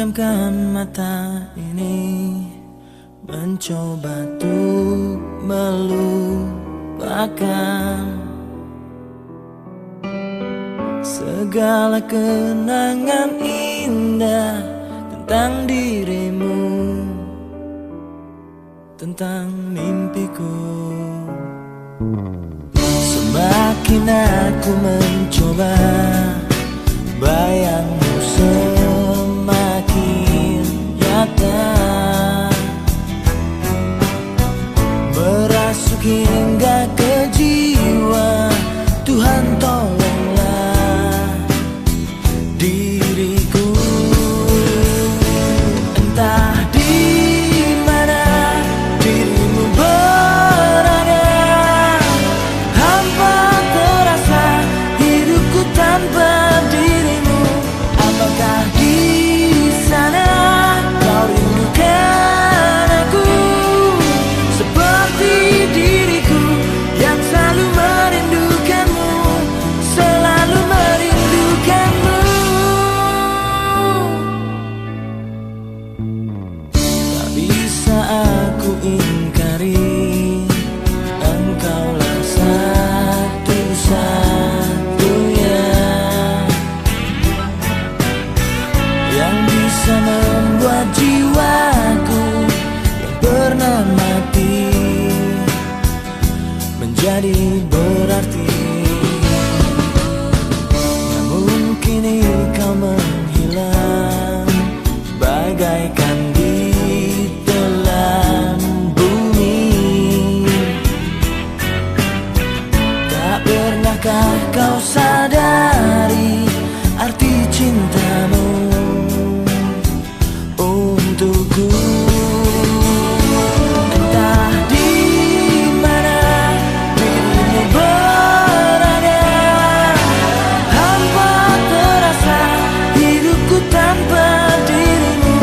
Pejamkan mata ini, mencoba untuk melupakan segala kenangan indah tentang dirimu, tentang mimpiku. Semakin aku mencoba, bayangmu semakin nyata, merasuk hingga ke jiwa. Tuhan tolonglah diriku. Entah di mana dirimu berada, hampa terasa hidupku tanpa dirimu. Apakah di sana kau rindukan aku seperti diriku yang selalu merindukanmu, selalu merindukanmu. Tak bisa aku ingkari, engkaulah satu-satunya yang bisa membuat jiwaku yang pernah mati menjadi berarti. Namun kini kau menghilang bagaikan di telan bumi. Tak pernahkah kau sadari arti cintamu untukku? Entah di mana dirimu berada, hampa terasa hidupku tanpa dirimu.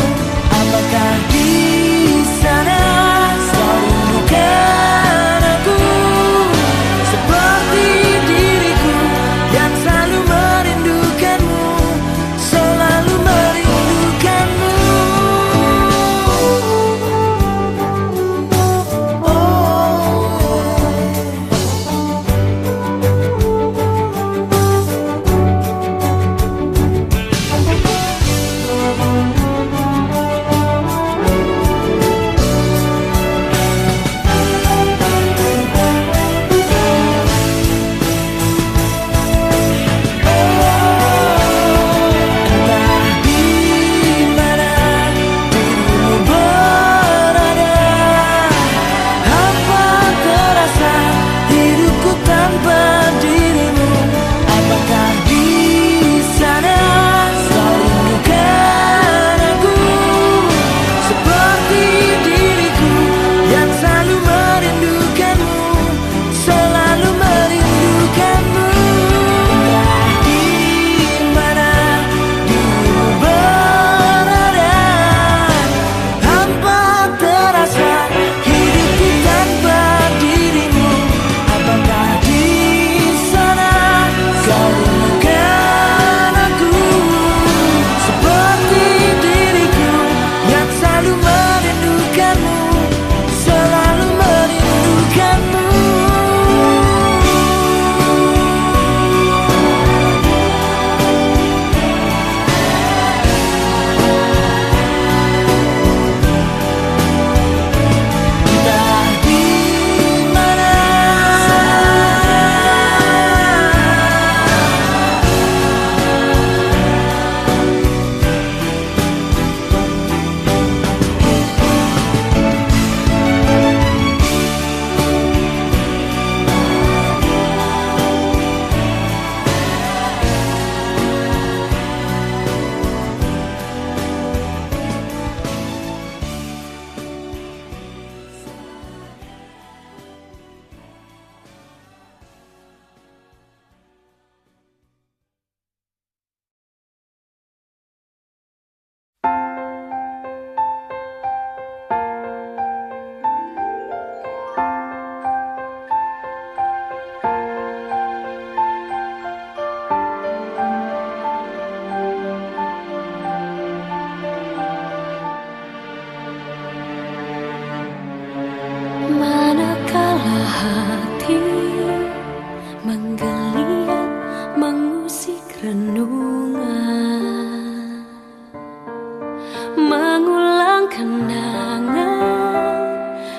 hati menggeliat mengusik renungan, mengulang kenangan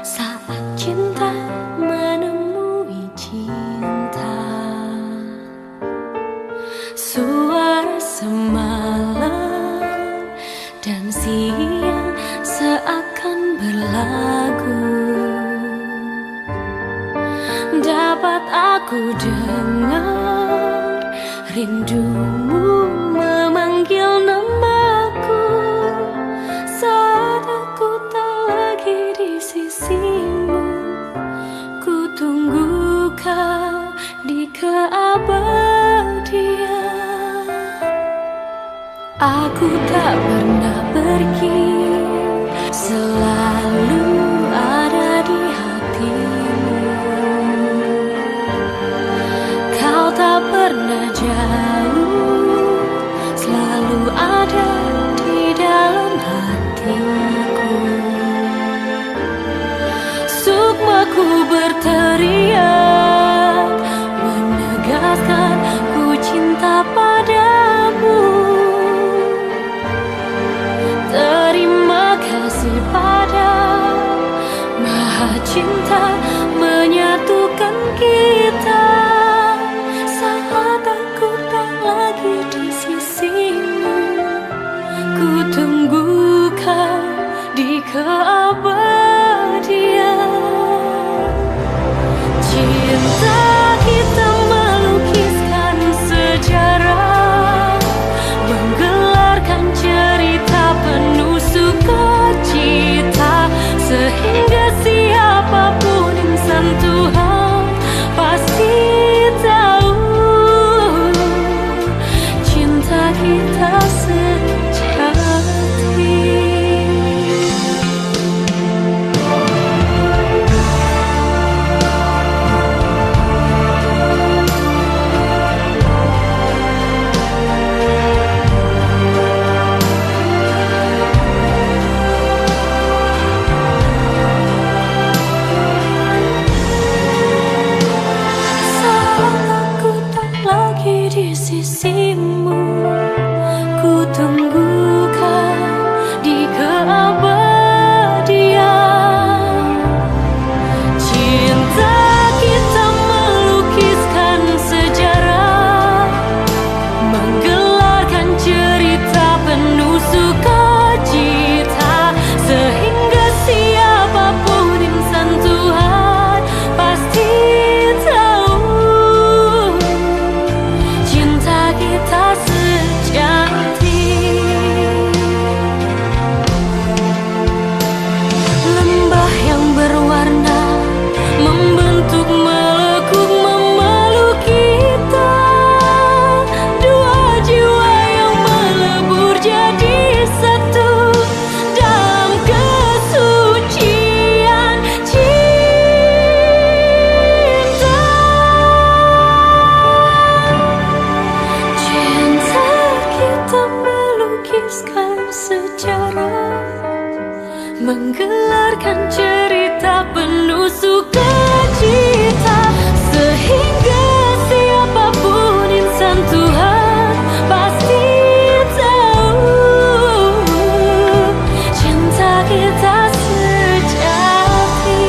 saat cinta menemui cinta. Suara semalam dan siang seakan berlagu, dapat aku dengar rindumu memanggil namaku saat aku tak lagi di sisimu. Ku tunggu kau di keabadian. Aku tak pernah pergi, selalu ada di hatimu. Kau tak pernah jauh, selalu ada di dalam hatiku. Sukmaku berteriak, menegaskan ku cinta padamu. Terima kasih pada Maha Cinta menyatukan kita saat aku tak lagi di sisimu. Ku tunggu kau di keabadian. Cinta kita melukiskan sejarah, menggelarkan cerita penuh sukacita, sehingga siapapun insan Tuhan pasti tahu cinta kita sejati. Di sisimu, ku tunggu kau di keabadian. Cinta kita melukiskan sejarah, menggelarkan cerita penuh sukacita, sehingga siapapun insan Tuhan pasti kita sejati. Lembah yang berwarna membentuk melekuk memeluk kita, dua jiwa yang melebur jadi satu dalam kesucian cinta. Kita melukiskan sejarah, menggelarkan cerita penuh sukacita, sehingga siapapun insan Tuhan pasti tahu cinta kita sejati.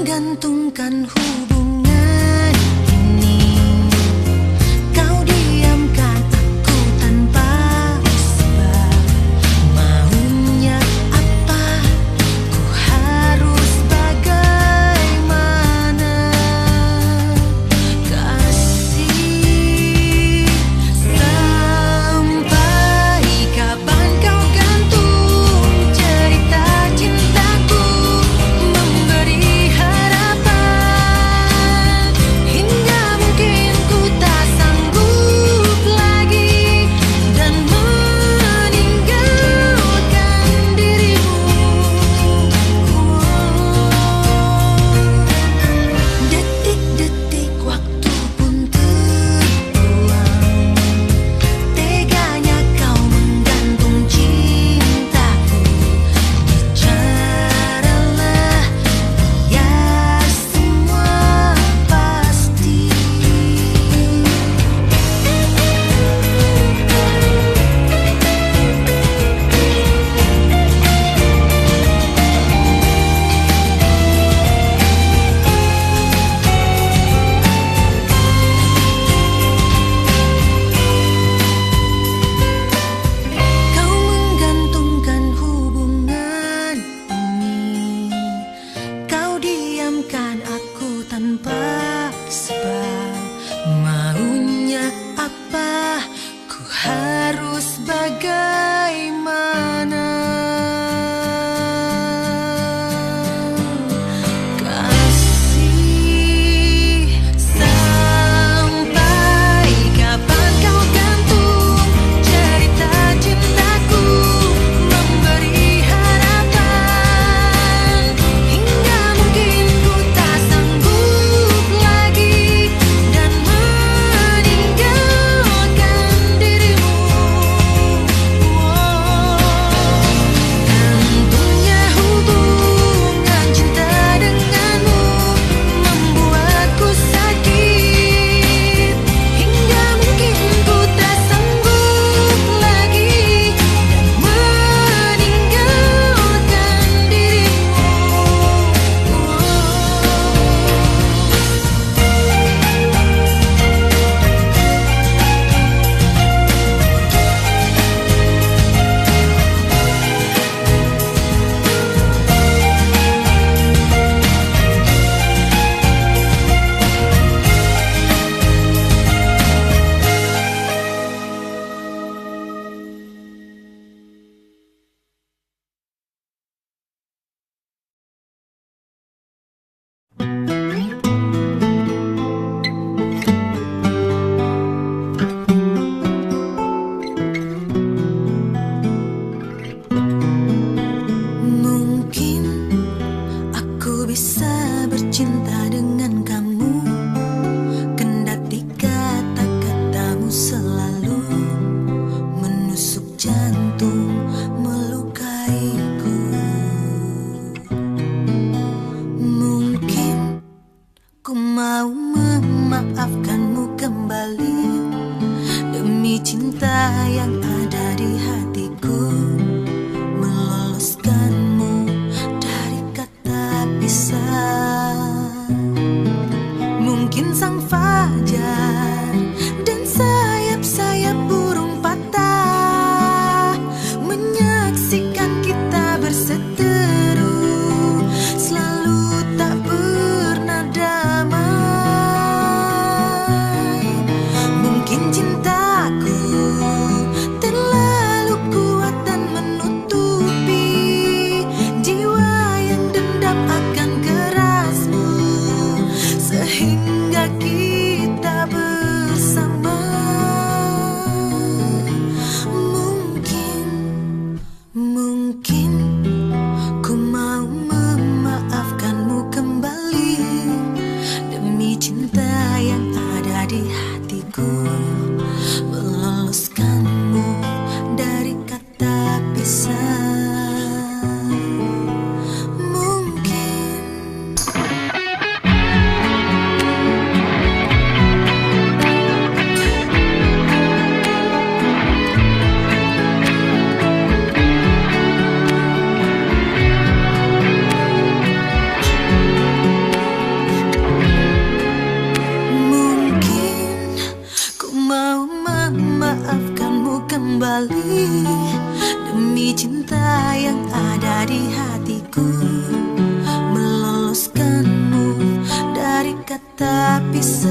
menggantungkan hubungan ini. Kau diamkan aku tanpa sebab. Maunya apa? Ku harus bagaimana? Kasih, sampai kapan kau gantung cerita cintaku, memberi harapan hingga mungkin ku tak sanggup lagi dan meninggalkan dirimu. Detik-detik waktu pun terbuang, teganya kau menggantung cintaku. Bicaralah, biar semua pasti. Kau menggantungkan hubungan ini. Kau diamkan aku tanpa sebab. Maunya apa? Ku harus bagaimana? Kasih, sampai kapan kau gantung cerita cintaku, memberi harapan hingga mungkin ku tak sanggup lagi dan meninggalkan dirimu. Gantungnya hubungan cinta denganmu membuatku sakit hingga mungkin ku tak sanggup lagi dan meninggalkan Mungkin aku bisa bercinta dengan kamu, kendati kata-katamu selalu menusuk jantung, melukaiku. Mungkin ku mau memaafkanmu kembali demi cinta yang ada di hatiku, meloloskanmu dari kata pisah. Mungkin sang fajar dan sayap-sayap burung patah menyaksikan kita berseteru, selalu tak pernah damai. Mungkin cintaku terlalu kuat dan menutupi jiwa yang dendam akan kerasmu, sehingga kita kata pisah.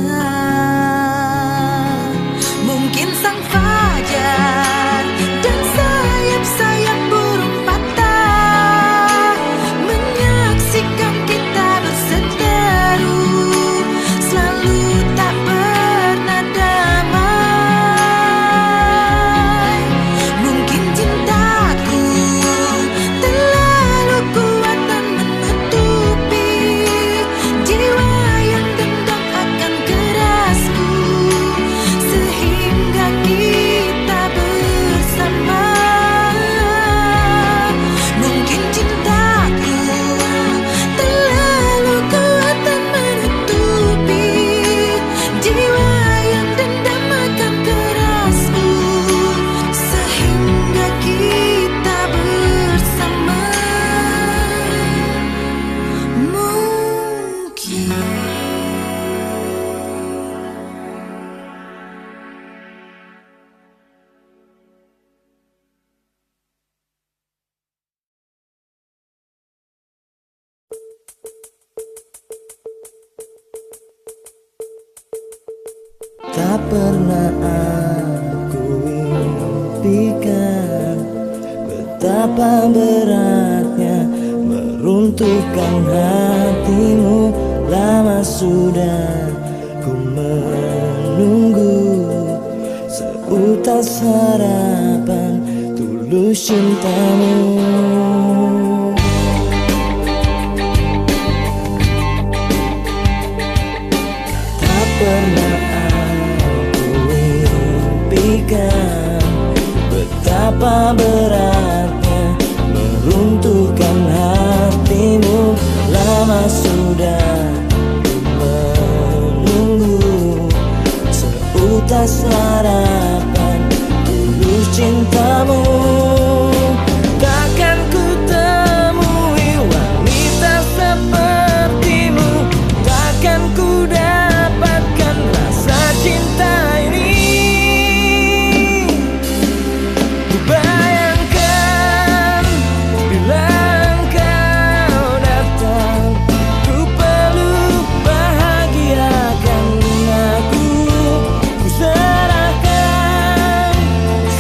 Mungkin sang fajar dan sayap-sayap burung patah menyaksikan kita berseteru, selalu tak pernah damai. Mungkin cintaku terlalu kuat dan menutupi jiwa yang dendam akan kerasku, sehingga kita bersama. Mungkin cintaku terlalu kuat dan menutupi jiwa yang dendam akan kerasku, sehingga kita bersama. Mungkin tak pernah aku impikan betapa beratnya meruntuhkan hatimu. Lama sudah ku menunggu seutas harapan tulus cintamu. Tak pernah betapa beratnya meruntuhkan hatimu. Lama sudah menunggu seutas harapan tulus cintamu. Takkan ku temui wanita sepertimu, takkan ku dapatkan rasa cinta ini. Bayangkan bila engkau datang, ku peluk bahagiakan aku, ku serahkan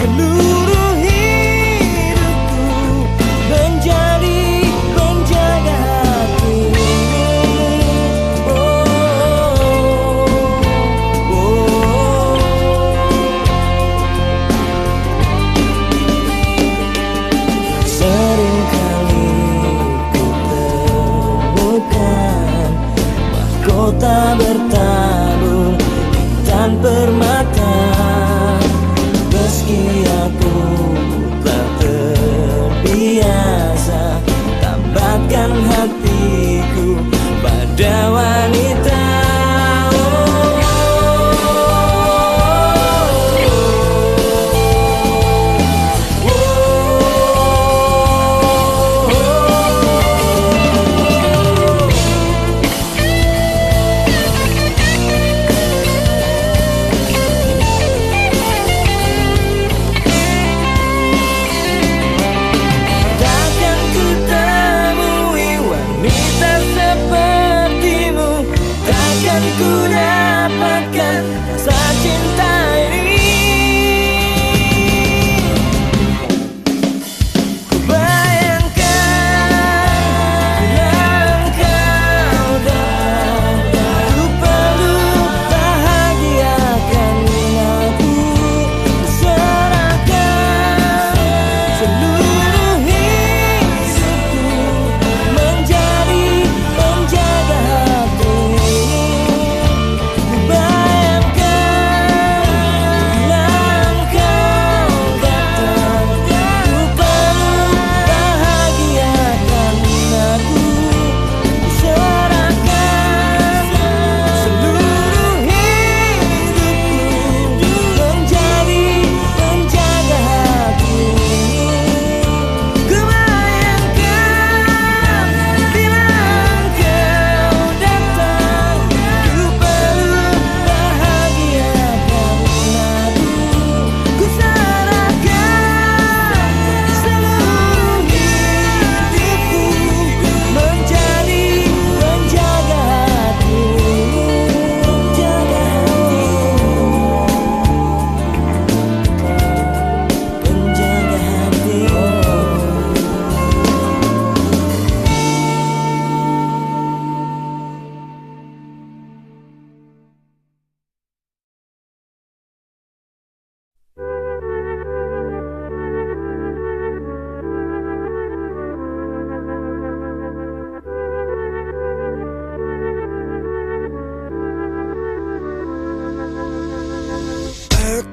seluruh hidupku menjadi penjaga hatimu. Seringkali ku temukan mahkota bertabur intan permata, meski aku tak terbiasa tambatkan hatiku pada wanita.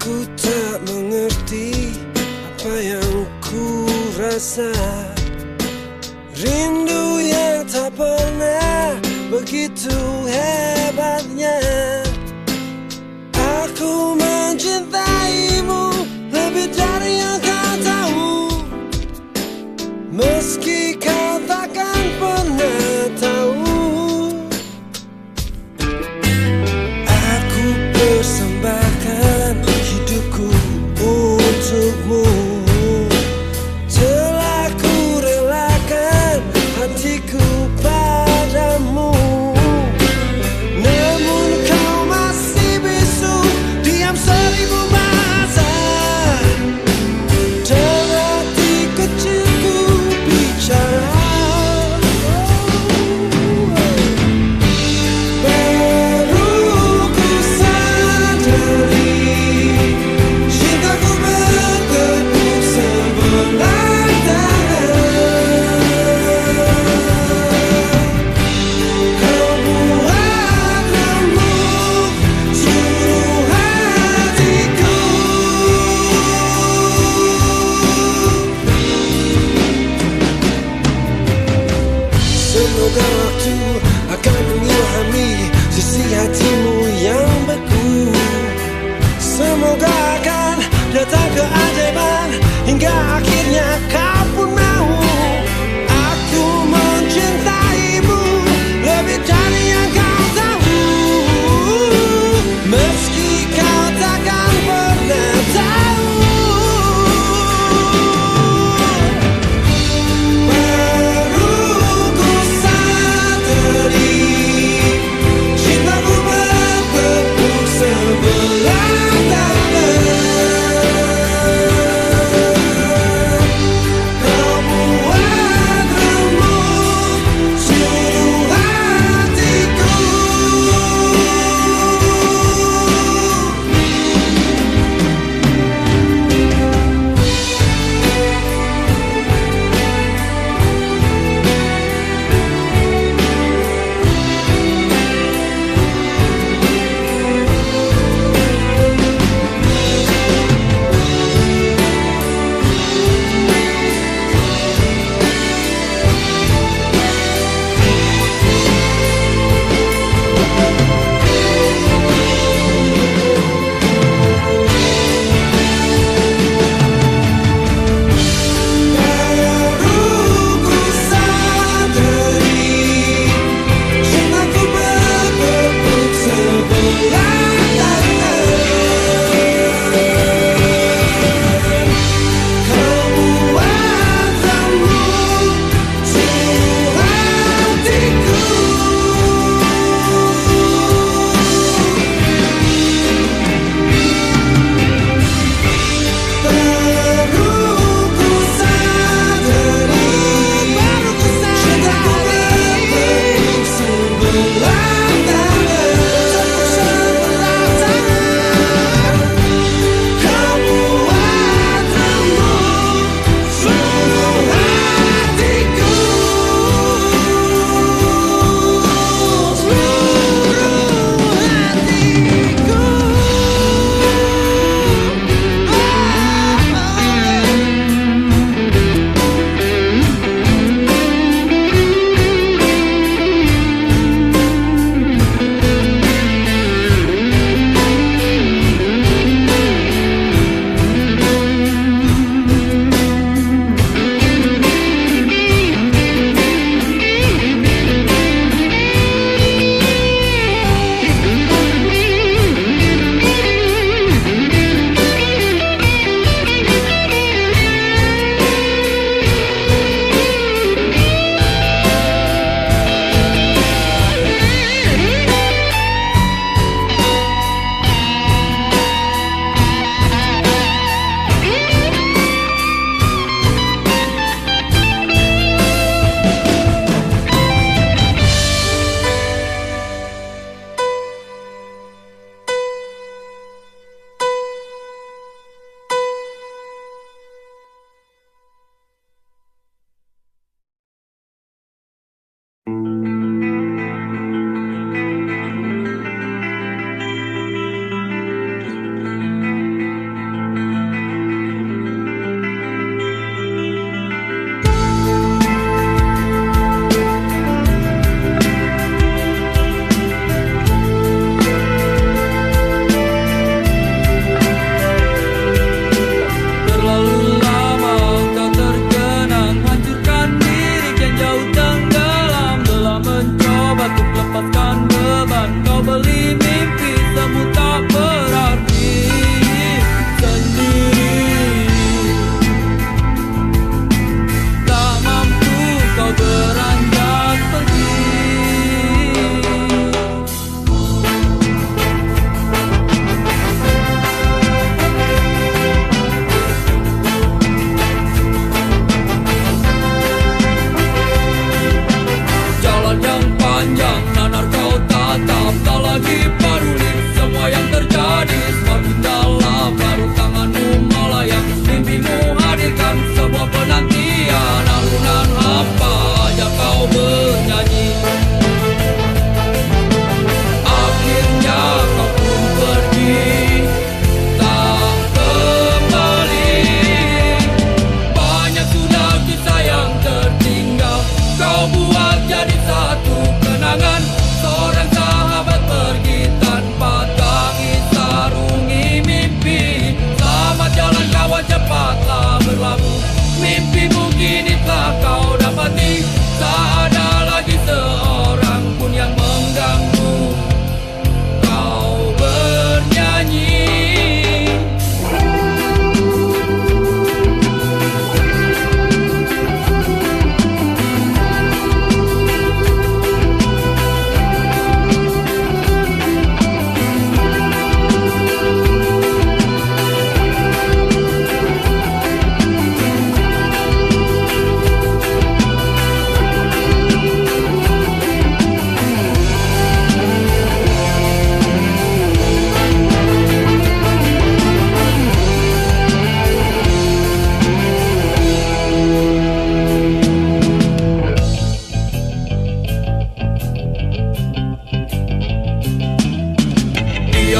Aku tak mengerti apa yang ku rasa. Rindu yang tak pernah begitu hebatnya. Aku mencintaimu lebih dari yang kau tahu, meski kau takkan pernah tahu. Aku persembahkan hidupku untukmu. Telah ku relakan hatiku padamu. Namun kau masih bisu, diam seribu masa. Dan hati kecilku bicara. Baru ku sadari cintaku bertepuk sebelah tangan. Kau buat remuk seluruh hatiku. Semoga waktu akan mengilhami sisi hatimu yang beku. Semoga akan datang keajaiban hingga akhirnya kau pun mau. Aku mencintaimu lebih dari yang kau tahu, meski kau takkan pernah tahu. Baru ku sadari cintaku bertepuk sebelah tangan. Kau buat remuk seluruh hatiku.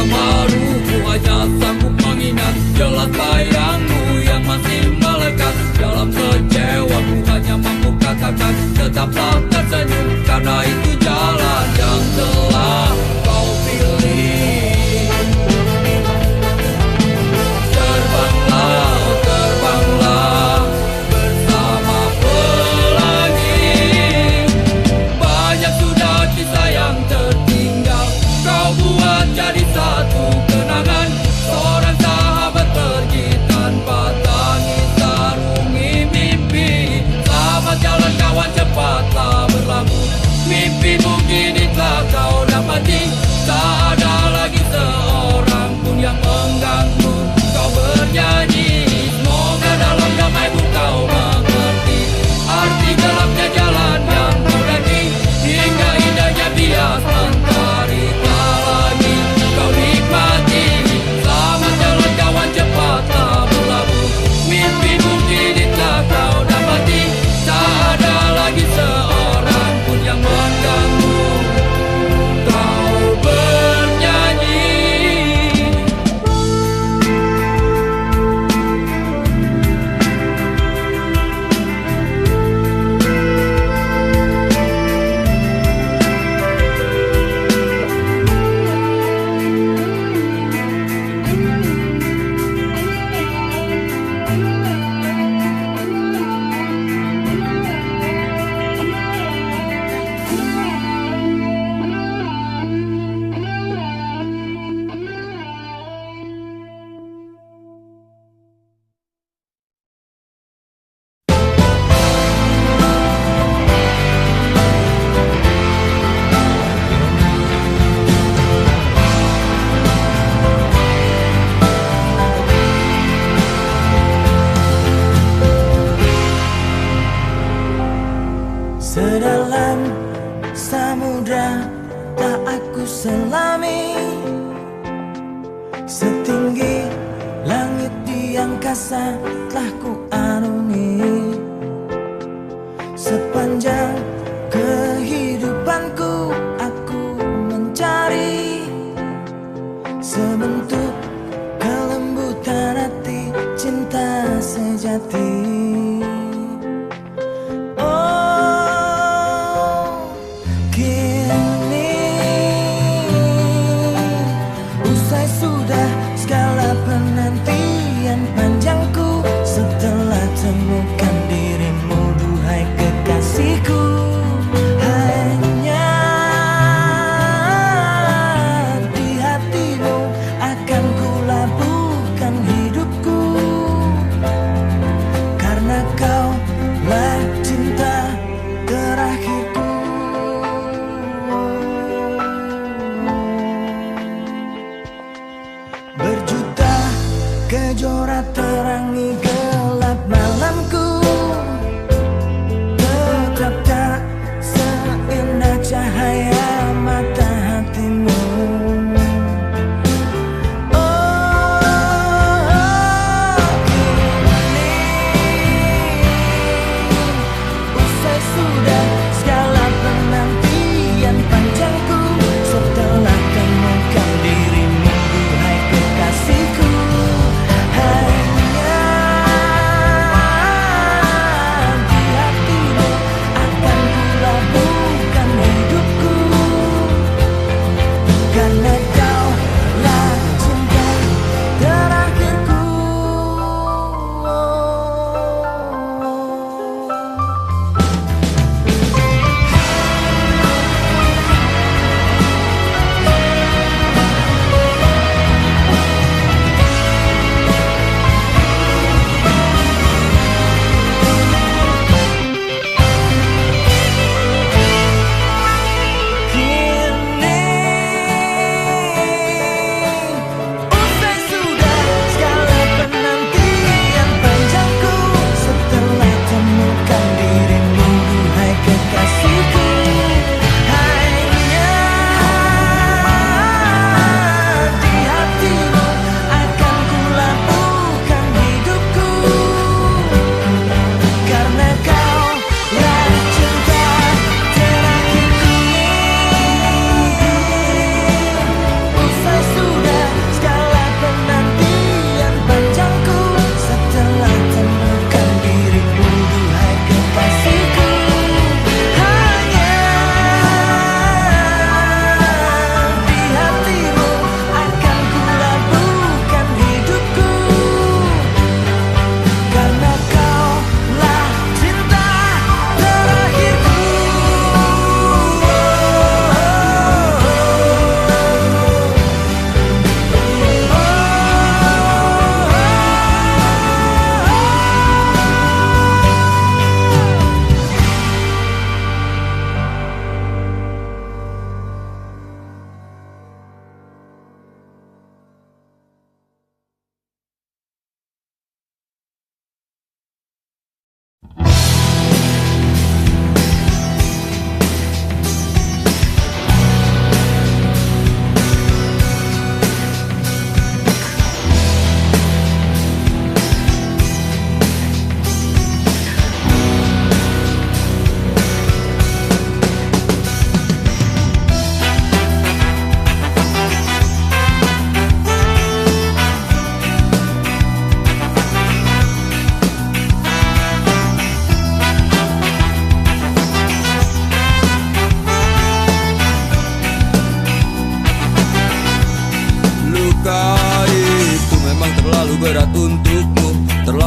yang baru, ku hanya sanggup mengingat jelas bayangmu yang masih melekat dalam kecewa. Ku hanya mampu katakan tetaplah tersenyum, karena itu jalan yang telah kau pilih. Terbanglah, terbanglah bersama pelangi. Banyak sudah kisah yang tertinggal, kau buat jadi satu kenangan. Seorang sahabat pergi tanpa tangis sarungi mimpi. Selamat jalan kawan, cepatlah berlabuh. Mimpimu kini telah kau dapati. Tak ada lagi seorang pun yang mengganggu kau bernyanyi. Semoga dalam damaimu kau mengerti arti gelapnya jalan yang kau daki, hingga indahnya bias mentari tak lagi kau nikmati. Selamat jalan kawan, cepatlah berlabuh. Mimpimu kini telah kau dapati. Tak ada lagi seorang pun yang mengganggu kau bernyanyi. Sedalam samudra tak aku selami, setinggi langit di angkasa telah ku arungi. Sepanjang kehidupanku aku mencari sebentuk kelembutan hati, cinta sejati. Sudah segala penantian panjangku, setelah temukan dirimu, duhai kekasihku. Hanya di hatimu akan ku labuhkan hidupku.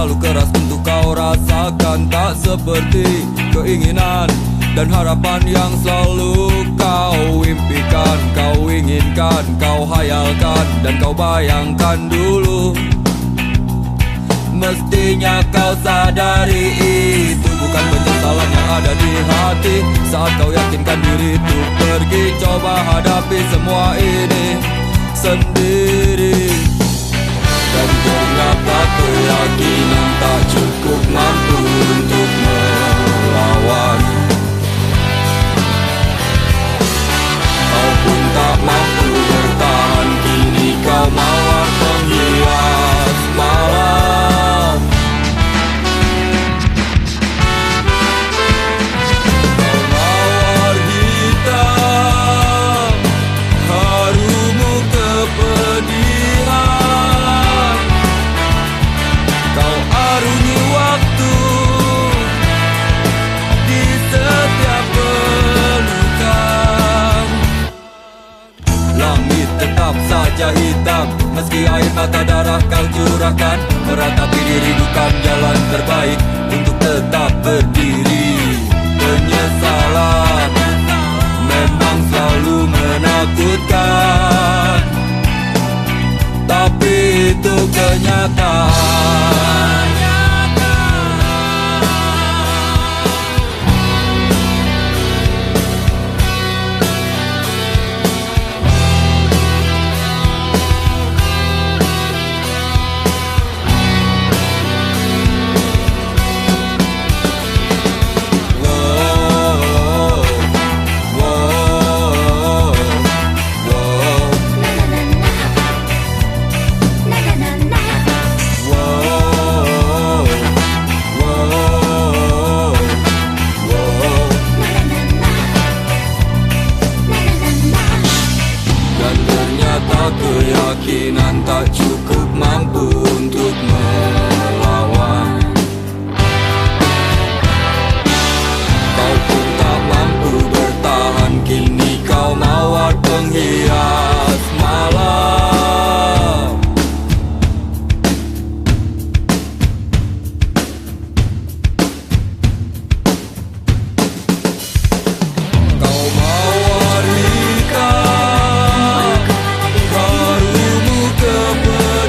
terlalu keras untuk kau rasakan. Tak seperti keinginan dan harapan yang selalu kau impikan, kau inginkan, kau hayalkan, dan kau bayangkan dulu. Mestinya kau sadari itu bukan penyesalan yang ada di hati. Saat kau yakinkan diri untuk pergi, coba hadapi semua ini sendiri. Dan ternyata keyakinan tak cukup mampu untuk melawan. Kau pun tak mampu bertahan, kini kau mawar penghias malam. Kau mawar hitam, harumu kepedihan. Kau arungi waktu di setiap pelukan. Langit tetap saja hitam, meski air mata darah kau curahkan. Meratapi diri bukan jalan terbaik untuk tetap berdiri. Penyesalan memang selalu menakutkan, tapi itu kenyataan. Keyakinan tak cukup mampu untuk melawan. Kau pun tak mampu bertahan, kini kau mawar penghias malam. Kau mawar hitam, harumu kepedihan.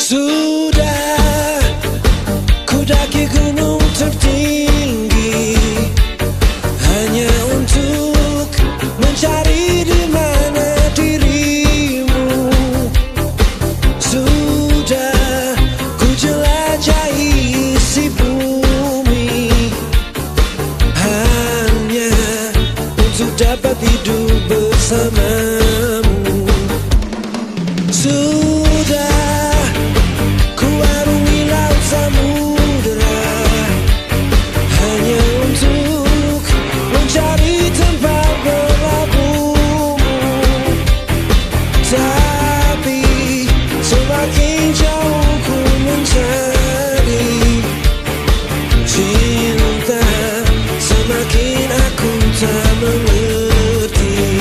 Sudah ku daki gunung tertinggi hanya untuk mencari di mana dirimu. Sudah ku jelajahi isi bumi hanya untuk dapat hidup bersamamu. Sudah ku arungi laut samudera hanya untuk mencari tempat berlabuhmu. Tapi semakin jauh ku mencari cinta, semakin aku tak mengerti.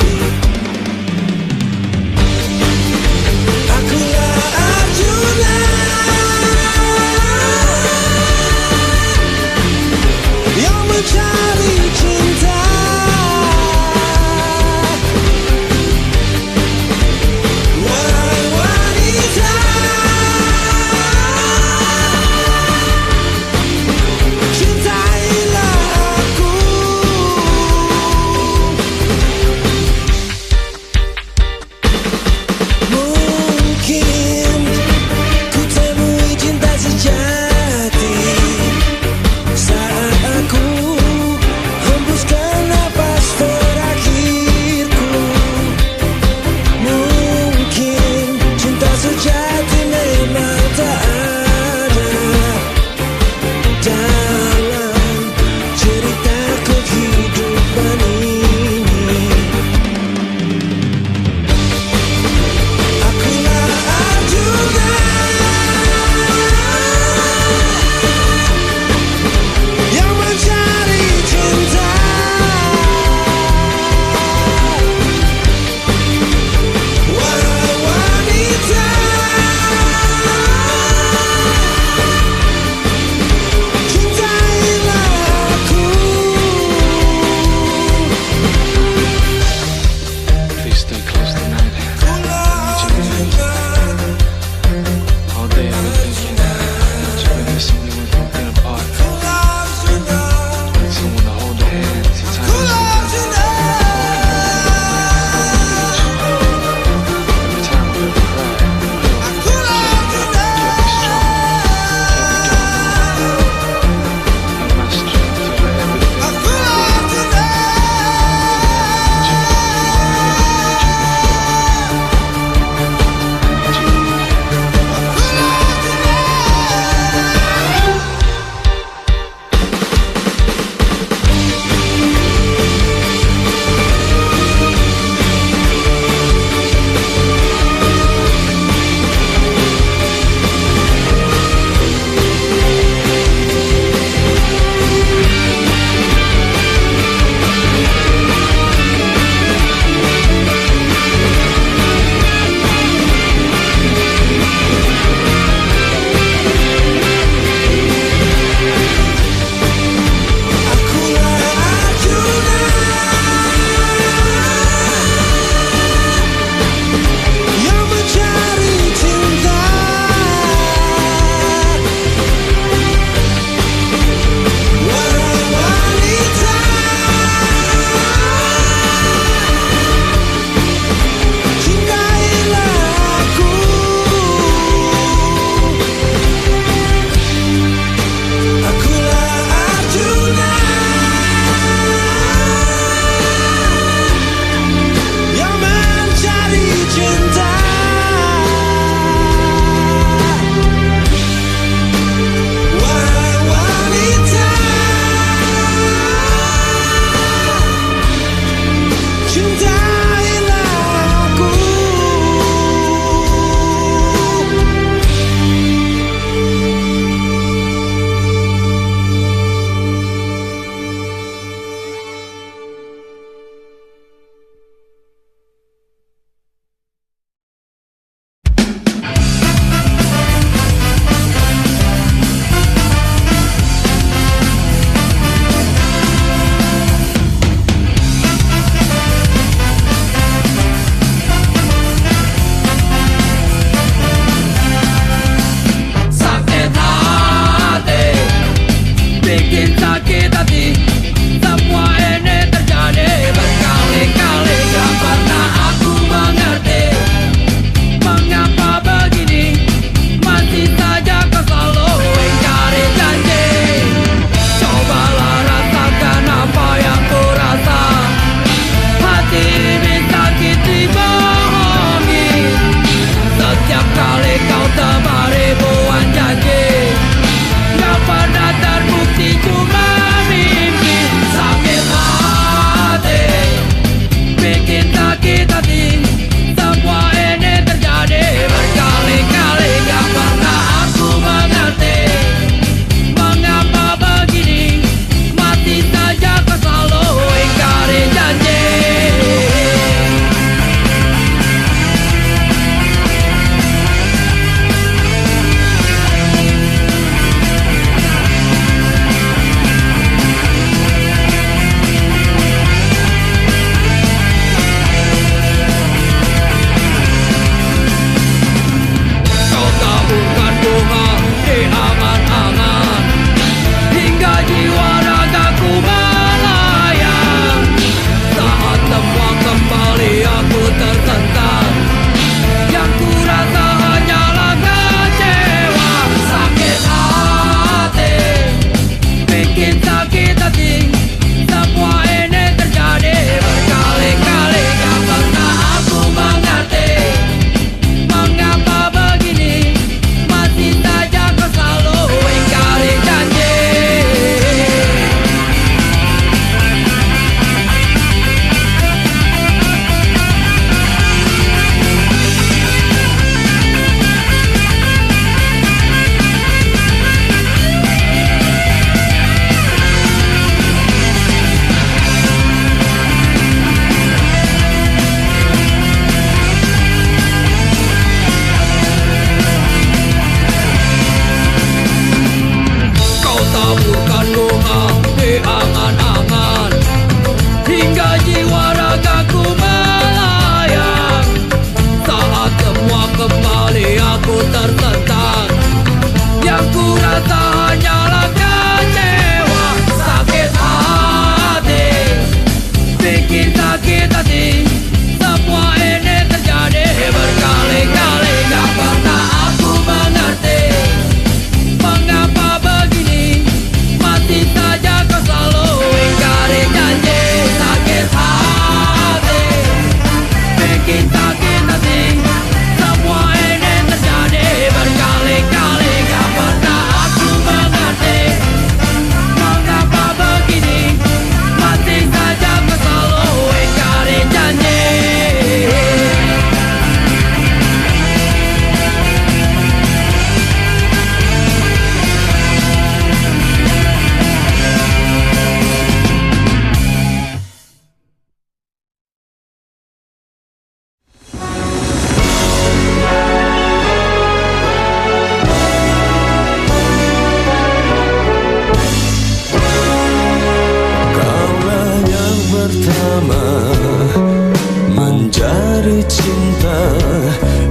cinta,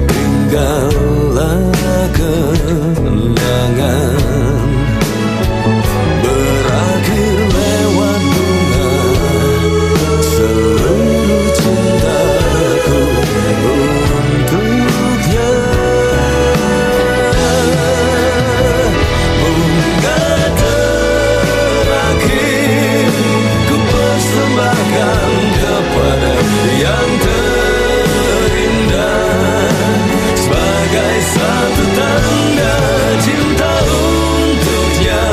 tinggallah kenangan. Berakhir lewat bunga seluruh cintaku untuknya. Bunga terakhir ku persembahkan kepada yang terindah, sebagai satu tanda cinta untuknya.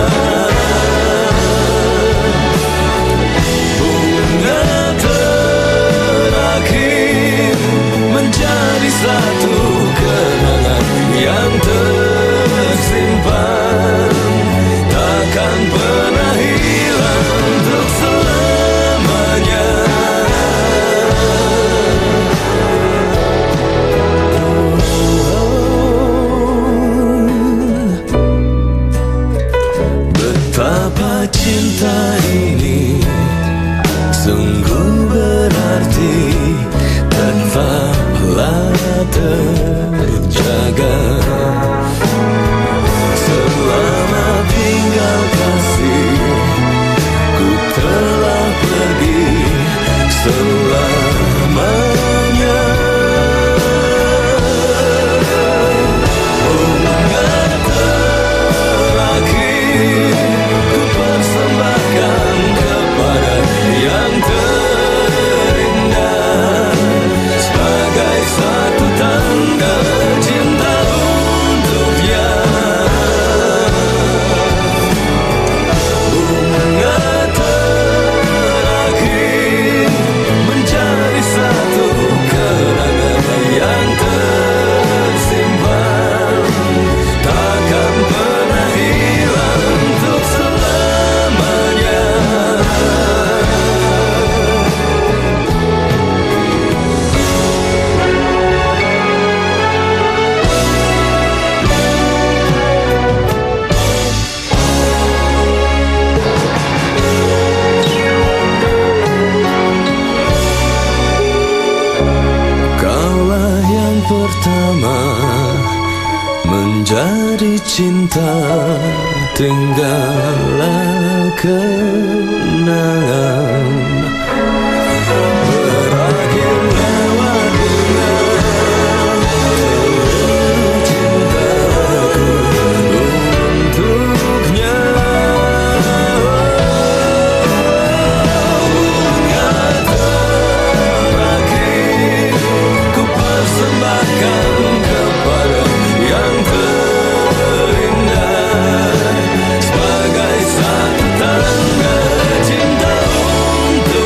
Bunga terakhir menjadi satu kenangan yang tersimpan, takkan pernah hilang untuk selamanya. Betapa cinta ini sungguh berarti, tetaplah terjaga. Selama tinggal kasih, ku telah pergi selamanya. Bunga terakhir ku persembahkan kepada yang terindah, sebagai satu tanda cinta untuknya. Bunga terakhir menjadi satu kenangan yang tersimpan, takkan pernah hilang untuk selamanya. Kaulah yang pertama menjadi cinta, tinggallah kenangan. Berakhir lewat bunga seluruh cintaku untuknya. Bunga terakhir ku persembahkan kepada yang terindah, sebagai satu tanda cinta untuknya.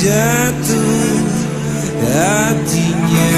jatuh hatinya.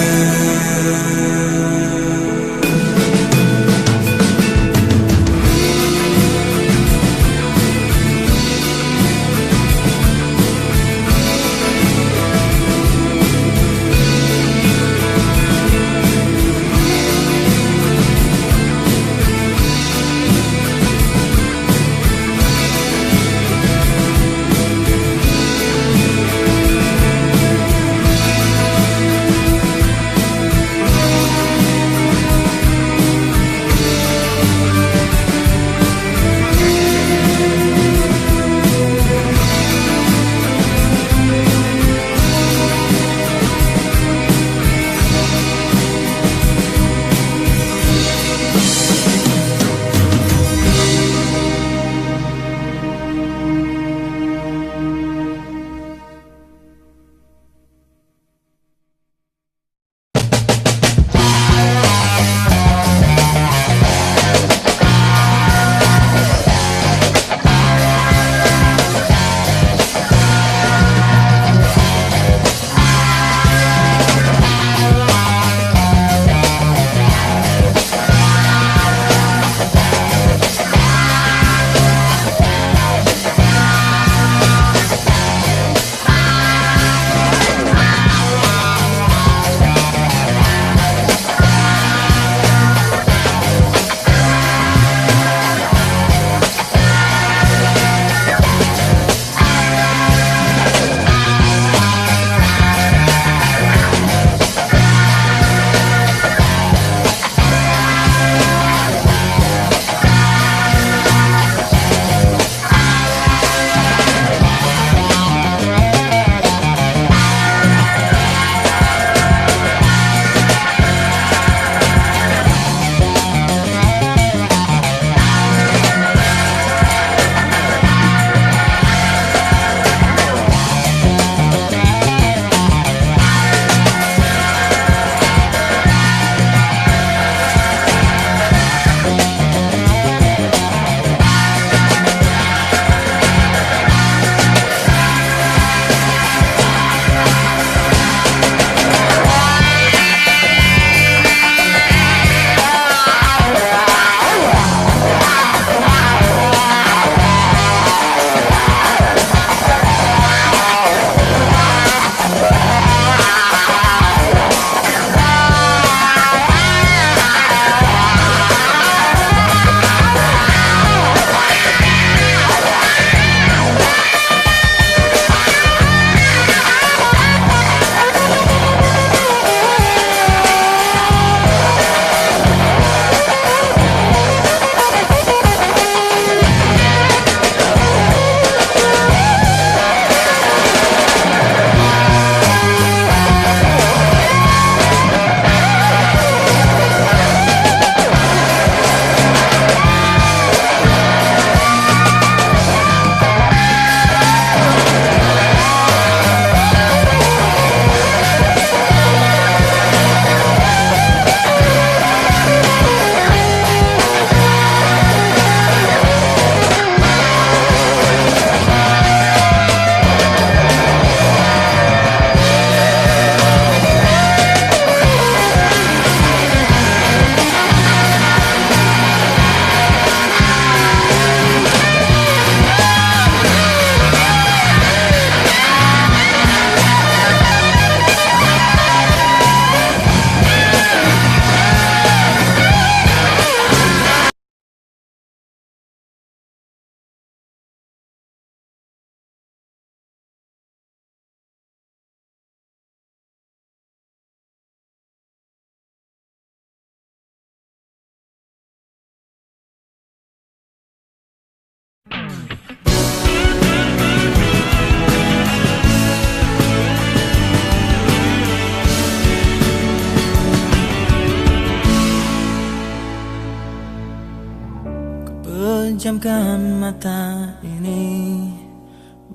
Pejamkan mata ini,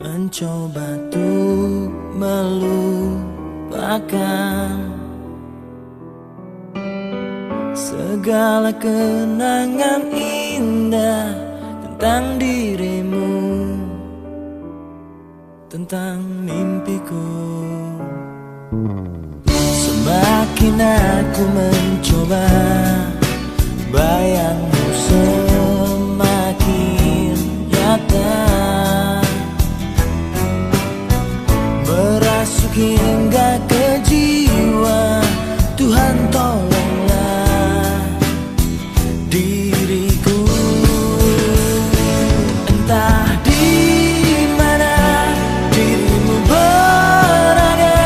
mencoba untuk melupakan segala kenangan indah tentang dirimu. tentang mimpiku. Semakin aku mencoba, bayangmu semakin nyata, merasuk hingga ke jiwa. Tuhan tolonglah diriku. Entah di mana dirimu berada,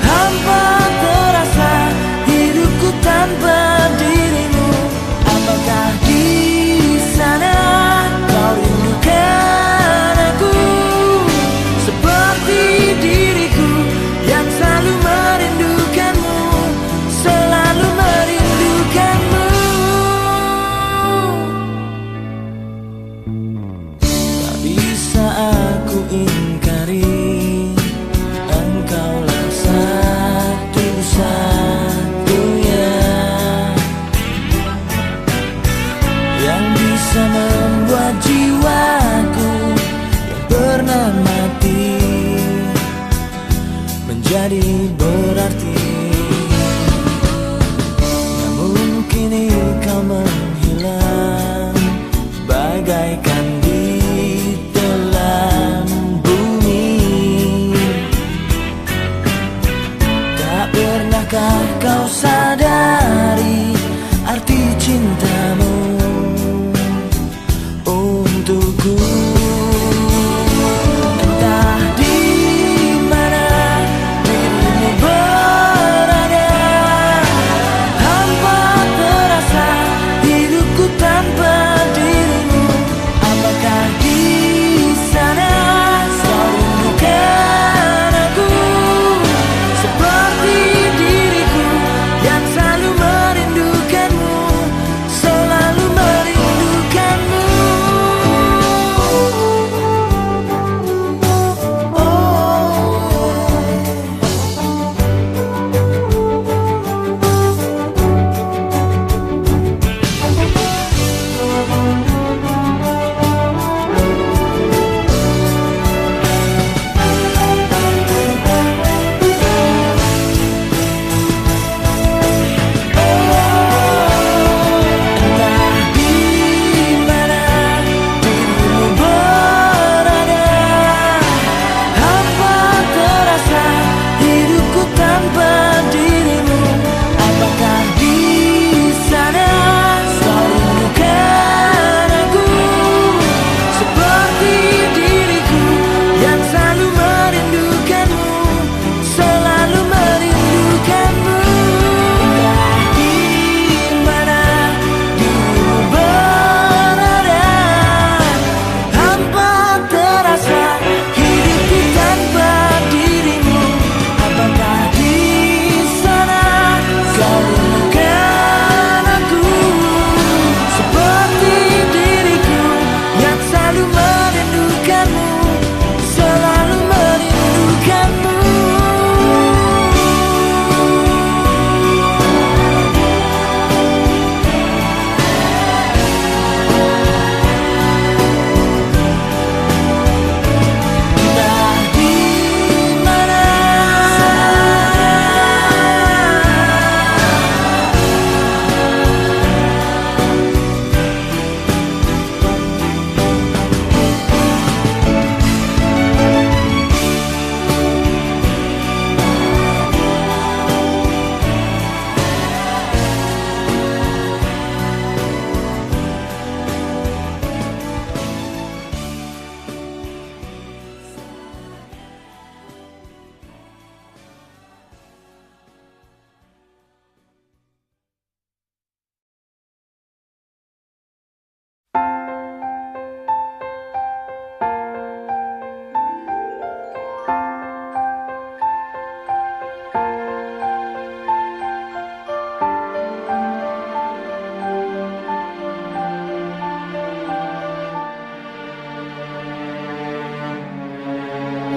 hampa terasa hidupku tanpa dirimu. Apakah di sana kau rindukan aku seperti diriku yang selalu merindukanmu, selalu merindukanmu. Tak bisa aku ingkari, engkaulah satu-satunya yang bisa membuat jiwaku yang pernah mati menjadi berarti. Namun kini kau menghilang bagaikan di telan bumi. Tak pernahkah kau sadari arti cintamu untukku? Entah di mana dirimu berada, hampa terasa hidupku tanpa dirimu. Apakah di sana kau rindukan aku seperti diriku yang selalu merindukanmu, selalu merindukanmu. Entah di mana dirimu berada, hampa terasa hidupku tanpa dirimu. Apakah di sana kau rindukan aku seperti diriku yang selalu merindukanmu, selalu merindukanmu. Entah di mana dirimu berada, hampa terasa hidupku tanpa dirimu. Apakah di sana kau rindukan aku seperti diriku yang selalu merindukanmu, selalu merindukanmu. Entah di mana.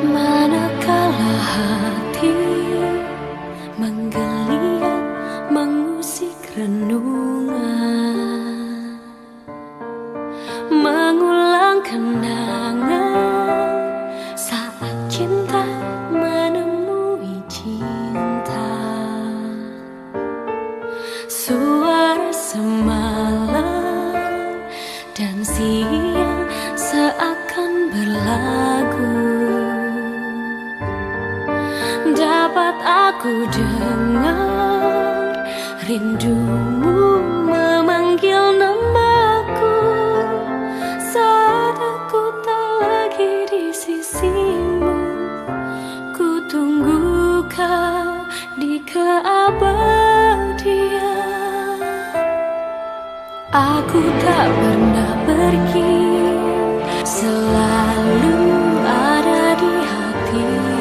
Manakala hati menggeliat mengusik renungan, mengulang kenangan Aku dengar rindumu memanggil namaku saat aku tak lagi di sisimu. Ku tunggu kau di keabadian. Aku tak pernah pergi, selalu ada di hatimu.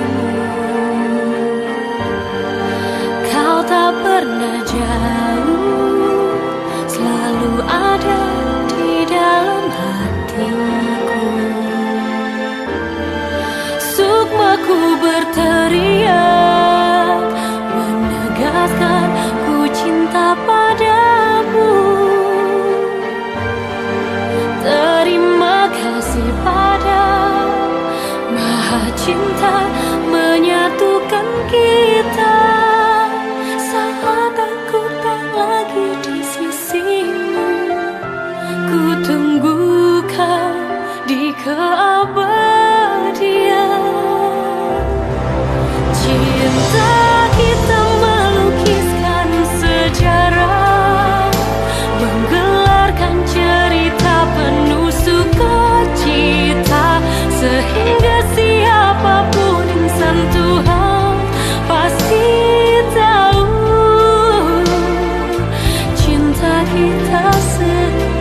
Kau tak pernah jauh, selalu ada di dalam hatiku. Sukmaku berteriak, menegaskan ku cinta padamu. Terima kasih pada Maha Cinta menyatukan kita. Saat aku tak lagi di sisimu, ku tunggu kau di keabadian. Cinta kita melukiskan sejarah, menggelarkan cerita penuh sukacita, sehingga siapapun insan Tuhan pasti tahu cinta kita sejati.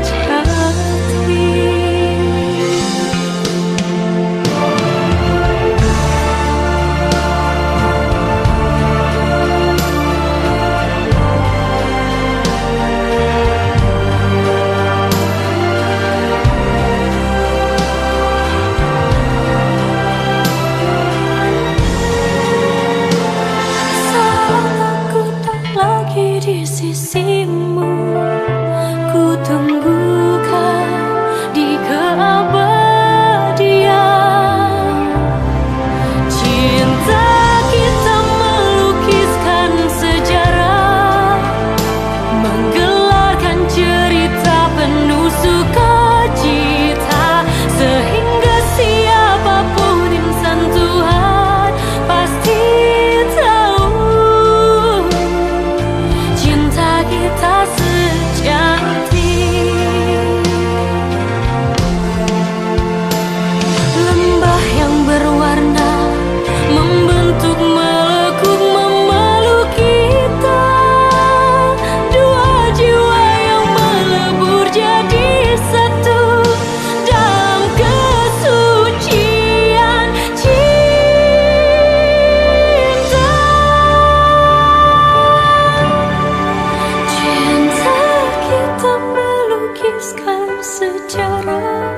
Di sisimu, ku tunggu kau di keabadian. Cinta kita melukiskan sejarah, menggelarkan cerita penuh sukacita, sehingga siapapun insan Tuhan pasti kita sejati. Lembah yang berwarna membentuk melekuk memeluk kita. Dua jiwa yang melebur jadi satu dalam kesucian cinta. Kita melukiskan sejarah,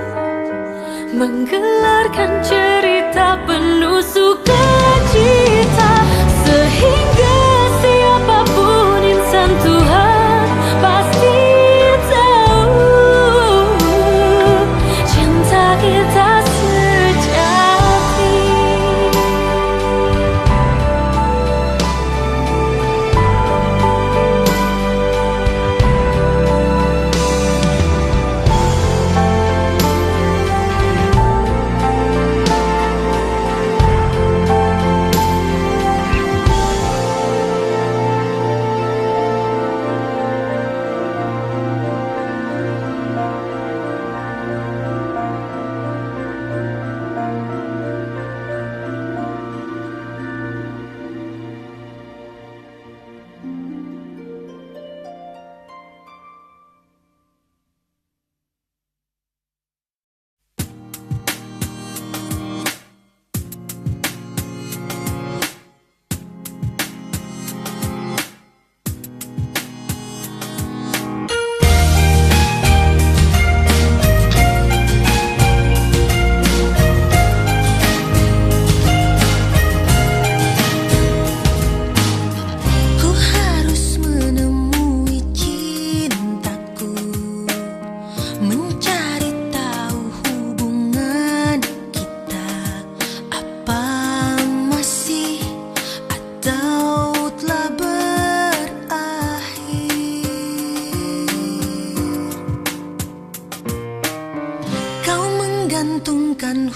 menggelarkan cerita penuh sukacita, sehingga siapapun insan Tuhan pasti tahu cinta kita sejati. menggantungkan